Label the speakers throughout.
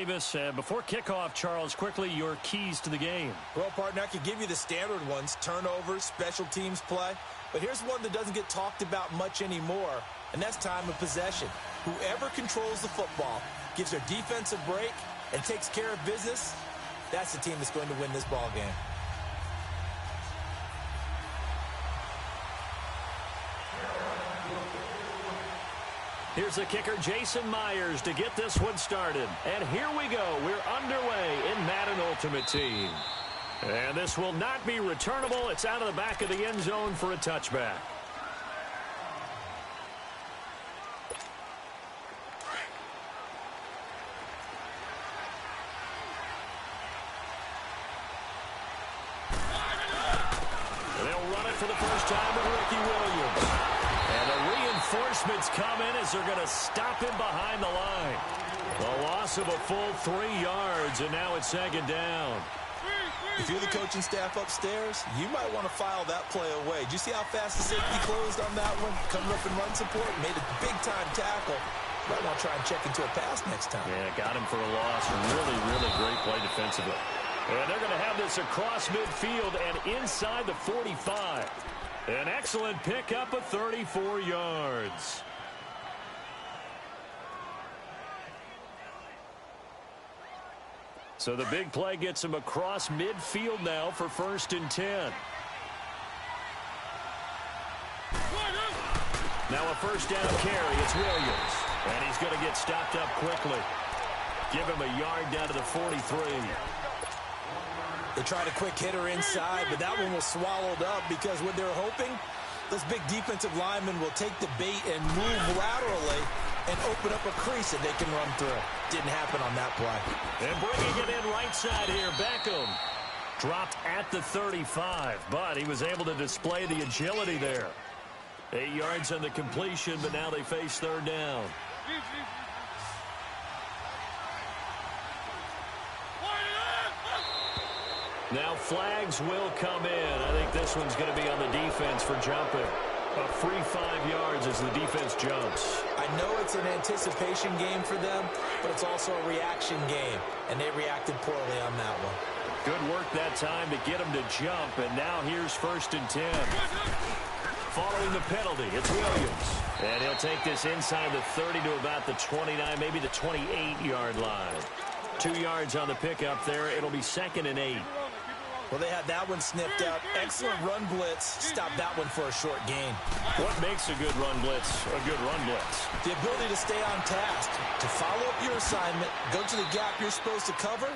Speaker 1: Davis. Before kickoff, Charles, quickly your keys to the game.
Speaker 2: Well, partner, I could give you the standard ones, turnovers, special teams play. But here's one that doesn't get talked about much anymore, and that's time of possession. Whoever controls the football, gives their defense a break, and takes care of business, that's the team that's going to win this ball game.
Speaker 1: Here's the kicker, Jason Myers, to get this one started. And here we go. We're underway in Madden Ultimate Team. And this will not be returnable. It's out of the back of the end zone for a touchback. They'll run it for the first time with Ricky Williams. And the reinforcements come in as they're going to stop him behind the line. A loss of a full 3 yards, and now it's second down.
Speaker 2: If you're the coaching staff upstairs, you might want to file that play away. Did you see how fast the safety closed on that one? Coming up in run support, made a big-time tackle. Might want to try and check into a pass next time.
Speaker 1: Yeah, got him for a loss. Really, really great play defensively. And they're going to have this across midfield and inside the 45. An excellent pickup of 34 yards. So the big play gets him across midfield now for 1st and 10. Now a first down carry. It's Williams. And he's going to get stopped up quickly. Give him a yard down to the 43.
Speaker 2: They tried a quick hitter inside, but that one was swallowed up because what they're hoping, those big defensive linemen will take the bait and move laterally and open up a crease that they can run through. Didn't happen on that play.
Speaker 1: And bringing it in right side here, Beckham. Dropped at the 35, but he was able to display the agility there. 8 yards on the completion, but now they face third down. Now flags will come in. I think this one's going to be on the defense for jumping. A free 5 yards as the defense jumps.
Speaker 2: I know it's an anticipation game for them, but it's also a reaction game, and they reacted poorly on that one.
Speaker 1: Good work that time to get him to jump, and now here's 1st and 10. Following the penalty, it's Williams. And he'll take this inside the 30 to about the 29, maybe the 28-yard line. 2 yards on the pickup there. It'll be 2nd and 8.
Speaker 2: Well, they had that one snipped out. Excellent run blitz. Stop that one for a short gain.
Speaker 1: What makes a good run blitz a good run blitz?
Speaker 2: The ability to stay on task, to follow up your assignment, go to the gap you're supposed to cover,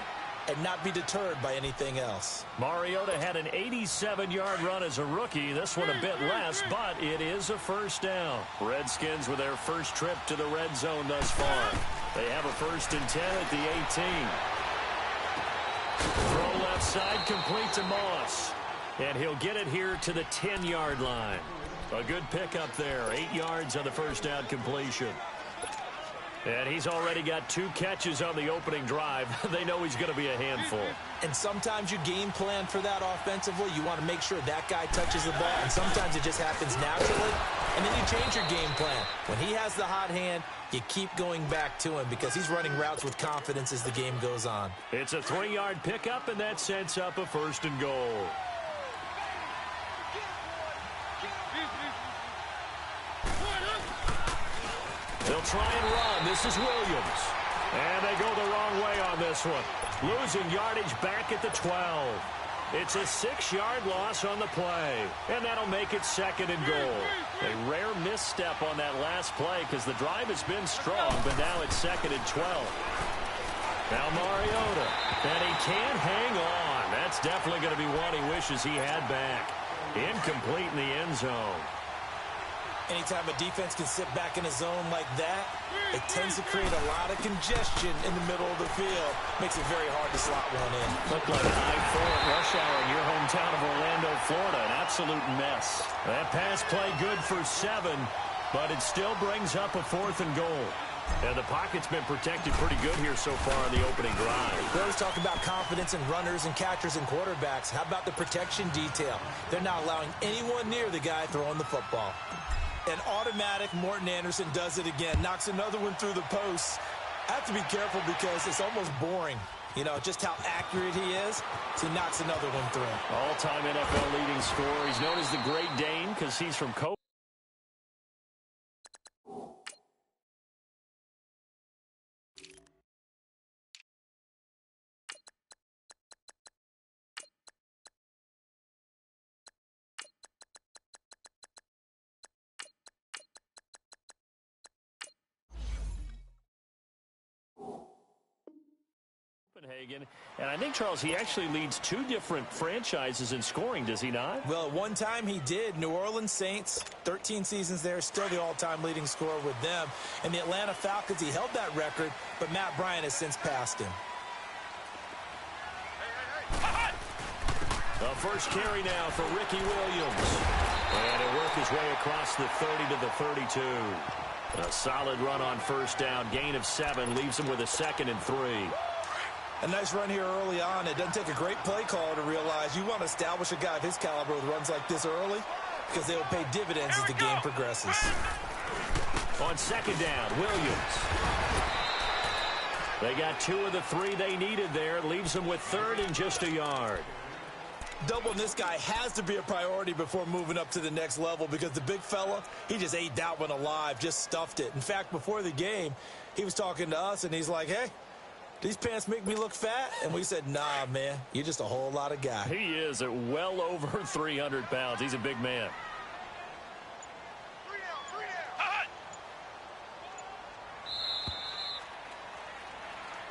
Speaker 2: and not be deterred by anything else.
Speaker 1: Mariota had an 87-yard run as a rookie. This one a bit less, but it is a first down. Redskins with their first trip to the red zone thus far. They have a 1st and 10 at the 18. Throw left side, complete to Moss. And he'll get it here to the 10-yard line. A good pickup there. 8 yards on the first down completion. And he's already got 2 catches on the opening drive. They know he's going to be a handful.
Speaker 2: And sometimes you game plan for that offensively. You want to make sure that guy touches the ball. And sometimes it just happens naturally. And then you change your game plan. When he has the hot hand, you keep going back to him because he's running routes with confidence as the game goes on.
Speaker 1: It's a 3-yard pickup, and that sets up a 1st and goal. They'll try and run. This is Williams. And they go the wrong way on this one. Losing yardage back at the 12. It's a 6-yard loss on the play. And that'll make it 2nd and goal. A rare misstep on that last play because the drive has been strong, but now it's 2nd and 12. Now Mariota. And he can't hang on. That's definitely going to be one he wishes he had back. Incomplete in the end zone.
Speaker 2: Anytime a defense can sit back in a zone like that, it tends to create a lot of congestion in the middle of the field. Makes it very hard to slot one in.
Speaker 1: Looked like I-4 at rush hour in your hometown of Orlando, Florida. An absolute mess. That pass play good for 7, but it still brings up a 4th and goal. And the pocket's been protected pretty good here so far on the opening drive.
Speaker 2: We always talk about confidence in runners and catchers and quarterbacks. How about the protection detail? They're not allowing anyone near the guy throwing the football. An automatic Morton Anderson does it again. Knocks another one through the post. I have to be careful because it's almost boring. You know, just how accurate he is. So he knocks another one through.
Speaker 1: All-time NFL leading scorer. He's known as the Great Dane because he's from Copenhagen. And I think, Charles, he actually leads 2 different franchises in scoring, does he not?
Speaker 2: Well, at one time he did. New Orleans Saints, 13 seasons there, still the all-time leading scorer with them. And the Atlanta Falcons, he held that record, but Matt Bryant has since passed him.
Speaker 1: The first carry now for Ricky Williams. And he'll work his way across the 30 to the 32. A solid run on first down. Gain of 7 leaves him with a 2nd and 3.
Speaker 2: A nice run here early on. It doesn't take a great play caller to realize you want to establish a guy of his caliber with runs like this early because they will pay dividends as the game progresses.
Speaker 1: On 2nd down, Williams. They got 2 of the 3 they needed there. Leaves them with 3rd and just a yard.
Speaker 2: Doubling this guy has to be a priority before moving up to the next level because the big fella, he just ate that one alive, just stuffed it. In fact, before the game, he was talking to us, and he's like, hey, these pants make me look fat? And we said, nah, man, you're just a whole lot of guy.
Speaker 1: He is at well over 300 pounds. He's a big man.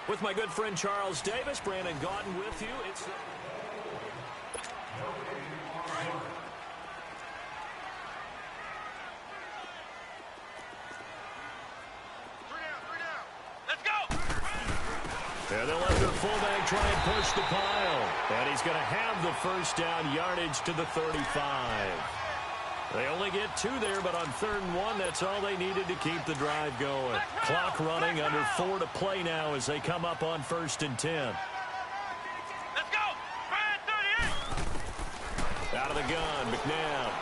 Speaker 1: With my good friend Charles Davis, Brandon Gaudin with you. It's and they'll let their fullback try and push the pile. And he's going to have the first down yardage to the 35. They only get 2 there, but on 3rd and 1, that's all they needed to keep the drive going. Clock running, under 4 to play now as they come up on 1st and 10.
Speaker 3: Let's go! 38!
Speaker 1: Out of the gun, McNabb.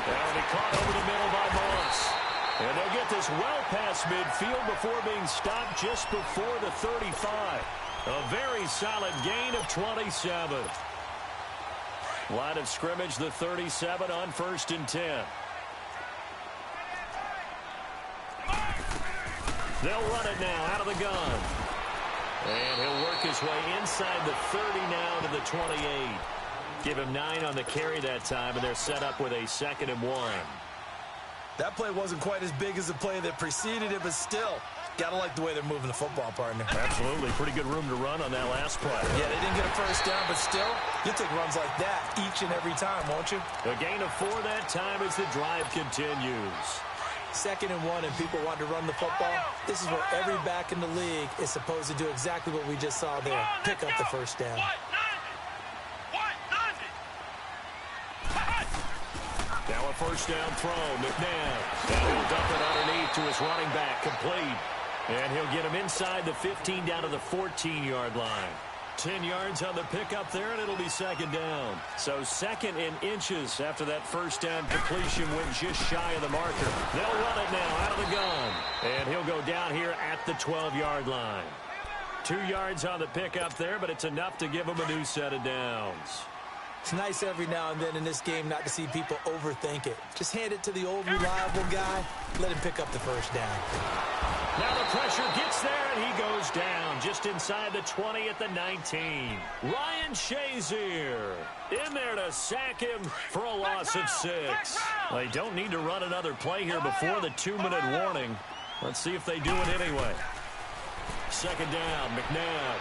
Speaker 1: That'll be caught over the middle by Moss. And they'll get this well past midfield before being stopped just before the 35. A very solid gain of 27. Line of scrimmage, the 37 on 1st and 10. They'll run it now out of the gun. And he'll work his way inside the 30 now to the 28. Give him 9 on the carry that time, and they're set up with a 2nd and 1.
Speaker 2: That play wasn't quite as big as the play that preceded it, but still, got to like the way they're moving the football, partner.
Speaker 1: Absolutely. Pretty good room to run on that last play.
Speaker 2: Yeah, they didn't get a first down, but still, you'll take runs like that each and every time, won't you?
Speaker 1: A gain of 4 that time as the drive continues.
Speaker 2: 2nd and 1, and people want to run the football. This is where every back in the league is supposed to do exactly what we just saw there. Pick up the first down.
Speaker 1: Now a first down throw, McNabb. And he'll dump it underneath to his running back, complete. And he'll get him inside the 15 down to the 14-yard line. 10 yards on the pickup there, and it'll be 2nd down. So 2nd and inches after that first down completion went just shy of the marker. They'll run it now out of the gun. And he'll go down here at the 12-yard line. 2 yards on the pickup there, but it's enough to give him a new set of downs.
Speaker 2: It's nice every now and then in this game not to see people overthink it. Just hand it to the old reliable guy. Let him pick up the first down.
Speaker 1: Now the pressure gets there, and he goes down just inside the 20 at the 19. Ryan Shazier in there to sack him for a loss of 6. They don't need to run another play here before the 2-minute warning. Let's see if they do it anyway. 2nd down, McNabb.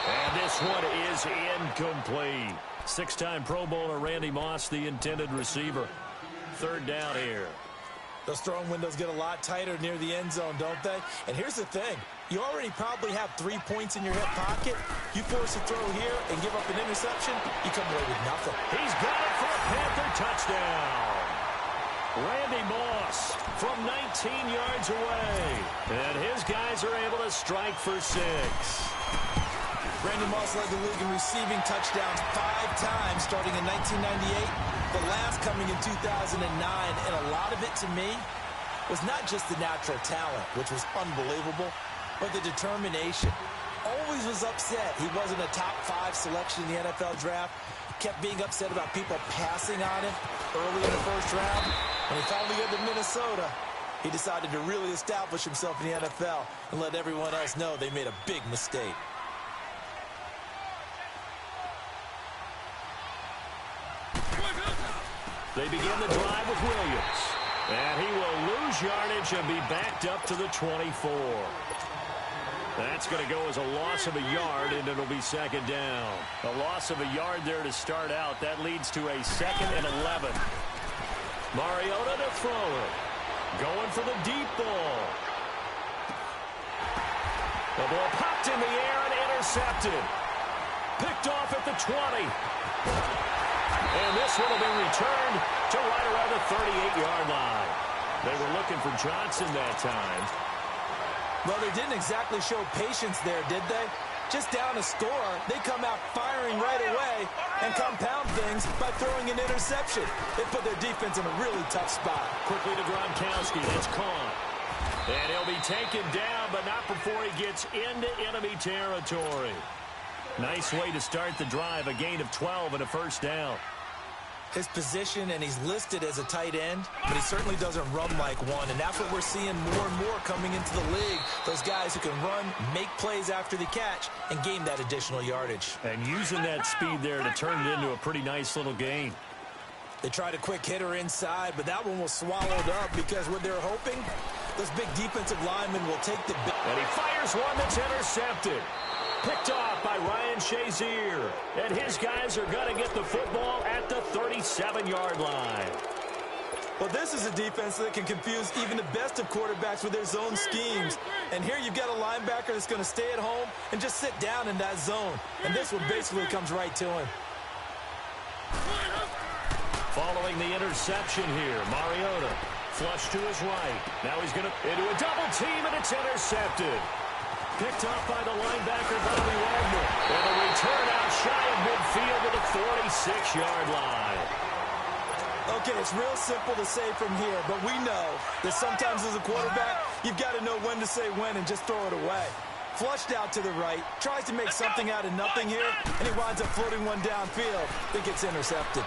Speaker 1: And this one is incomplete. 6-time Pro Bowler Randy Moss, the intended receiver. 3rd down here.
Speaker 2: Those throwing windows get a lot tighter near the end zone, don't they? And here's the thing. You already probably have 3 points in your hip pocket. You force a throw here and give up an interception, you come away with nothing.
Speaker 1: He's got it for a Panther touchdown. Randy Moss from 19 yards away. And his guys are able to strike for 6.
Speaker 2: Randy Moss led the league in receiving touchdowns 5 times starting in 1998, the last coming in 2009, and a lot of it to me was not just the natural talent, which was unbelievable, but the determination. Always was upset he wasn't a top 5 selection in the NFL draft. Kept being upset about people passing on him early in the first round. When he finally got to Minnesota, he decided to really establish himself in the NFL and let everyone else know they made a big mistake.
Speaker 1: They begin the drive with Williams. And he will lose yardage and be backed up to the 24. That's going to go as a loss of a yard, and it'll be second down. A loss of a yard there to start out. That leads to a 2nd and 11. Mariota to throw it. Going for the deep ball. The ball popped in the air and intercepted. Picked off at the 20. And this one will be returned to right around the 38-yard line. They were looking for Johnson that time.
Speaker 2: Well, they didn't exactly show patience there, did they? Just down a score, they come out firing right away and compound things by throwing an interception. They put their defense in a really tough spot.
Speaker 1: Quickly to Gronkowski. It's caught. And he'll be taken down, but not before he gets into enemy territory. Nice way to start the drive. A gain of 12 and a first down.
Speaker 2: His position, and he's listed as a tight end, but he certainly doesn't run like one, and that's what we're seeing more and more coming into the league. Those guys who can run, make plays after the catch, and gain that additional yardage.
Speaker 1: And using that speed there to turn it into a pretty nice little gain.
Speaker 2: They tried a quick hitter inside, but that one was swallowed up because what they're hoping, those big defensive linemen will take the...
Speaker 1: And he fires one that's intercepted. Picked off by Ryan Shazier. And his guys are going to get the football at the 37-yard line.
Speaker 2: Well, this is a defense that can confuse even the best of quarterbacks with their zone schemes. And here you've got a linebacker that's going to stay at home and just sit down in that zone. And this one basically comes right to him.
Speaker 1: Following the interception here, Mariota flush to his right. Now he's going to into a double team, and it's intercepted. Picked off by the linebacker, Bobby Wagner. And a return out shy of midfield to the 46-yard line.
Speaker 2: Okay, it's real simple to say from here, but we know that sometimes as a quarterback, you've got to know when to say when and just throw it away. Flushed out to the right, tries to make something out of nothing here, and he winds up floating one downfield that gets intercepted.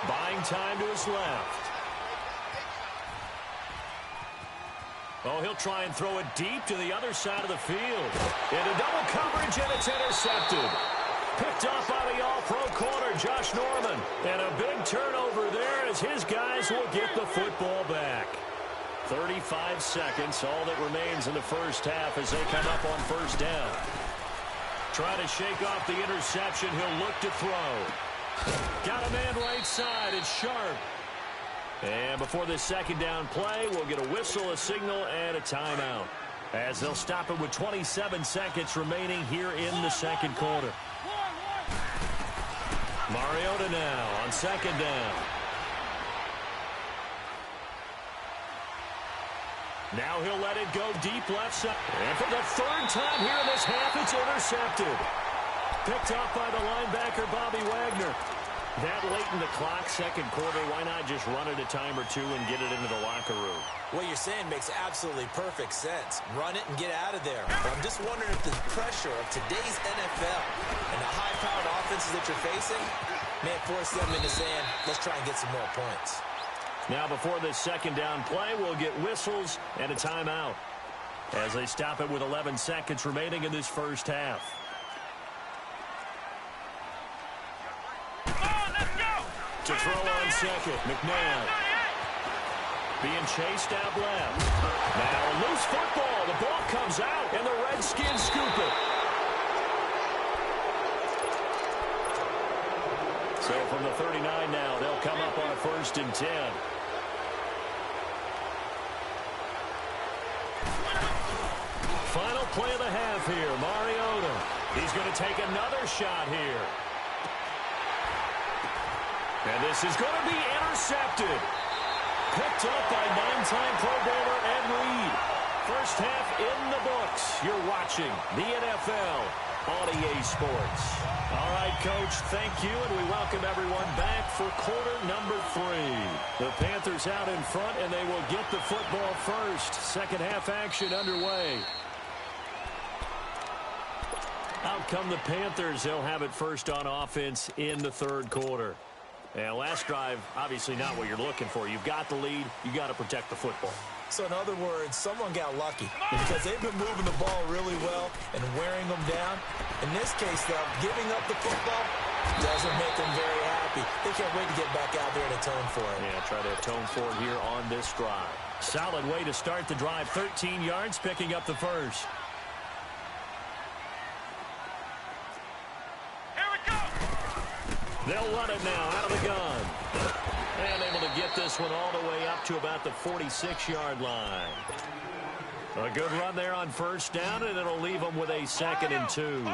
Speaker 1: Buying time to his left. Oh, he'll try and throw it deep to the other side of the field. Into double coverage, and it's intercepted. Picked off by the all-pro corner, Josh Norman. And a big turnover there as his guys will get the football back. 35 seconds, all that remains in the first half as they come up on first down. Try to shake off the interception. He'll look to throw. Got a man right side. It's Sharp. And before this second down play, we'll get a whistle, a signal, and a timeout. As they'll stop it with 27 seconds remaining here in the second quarter. Mariota now on second down. Now he'll let it go deep left side. And for the third time here in this half, it's intercepted. Picked off by the linebacker, Bobby Wagner. That late in the clock, second quarter, why not just run it a time or two and get it into the locker room?
Speaker 2: What you're saying makes absolutely perfect sense. Run it and get out of there. But I'm just wondering if the pressure of today's NFL and the high-powered offenses that you're facing may force them into saying, let's try and get some more points.
Speaker 1: Now before this second down play, we'll get whistles and a timeout as they stop it with 11 seconds remaining in this first half. To throw on second, McNabb. Being chased out left. Now a loose football. The ball comes out, and the Redskins scoop it. So from the 39 now, they'll come up on a 1st and 10. Final play of the half here, Mariota. He's going to take another shot here. And this is going to be intercepted. Picked up by 9-time Pro Bowler Ed Reed. First half in the books. You're watching the NFL on EA Sports. All right, Coach, thank you, and we welcome everyone back for quarter number 3. The Panthers out in front, and they will get the football first. Second half action underway. Out come the Panthers. They'll have it first on offense in the third quarter. And last drive, obviously not what you're looking for. You've got the lead. You've got to protect the football.
Speaker 2: So in other words, someone got lucky because they've been moving the ball really well and wearing them down. In this case, though, giving up the football doesn't make them very happy. They can't wait to get back out there and atone for it.
Speaker 1: Yeah, try to atone for it here on this drive. Solid way to start the drive. 13 yards, picking up the first.
Speaker 3: Here we go.
Speaker 1: They'll run it now out of the gun. And able to get this one all the way up to about the 46-yard line. A good run there on first down, and it'll leave them with a 2nd and 2.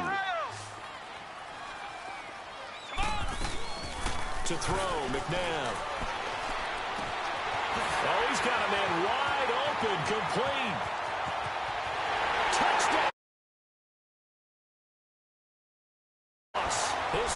Speaker 1: To throw, McNabb. Oh, he's got a man wide open, complete. Touchdown. His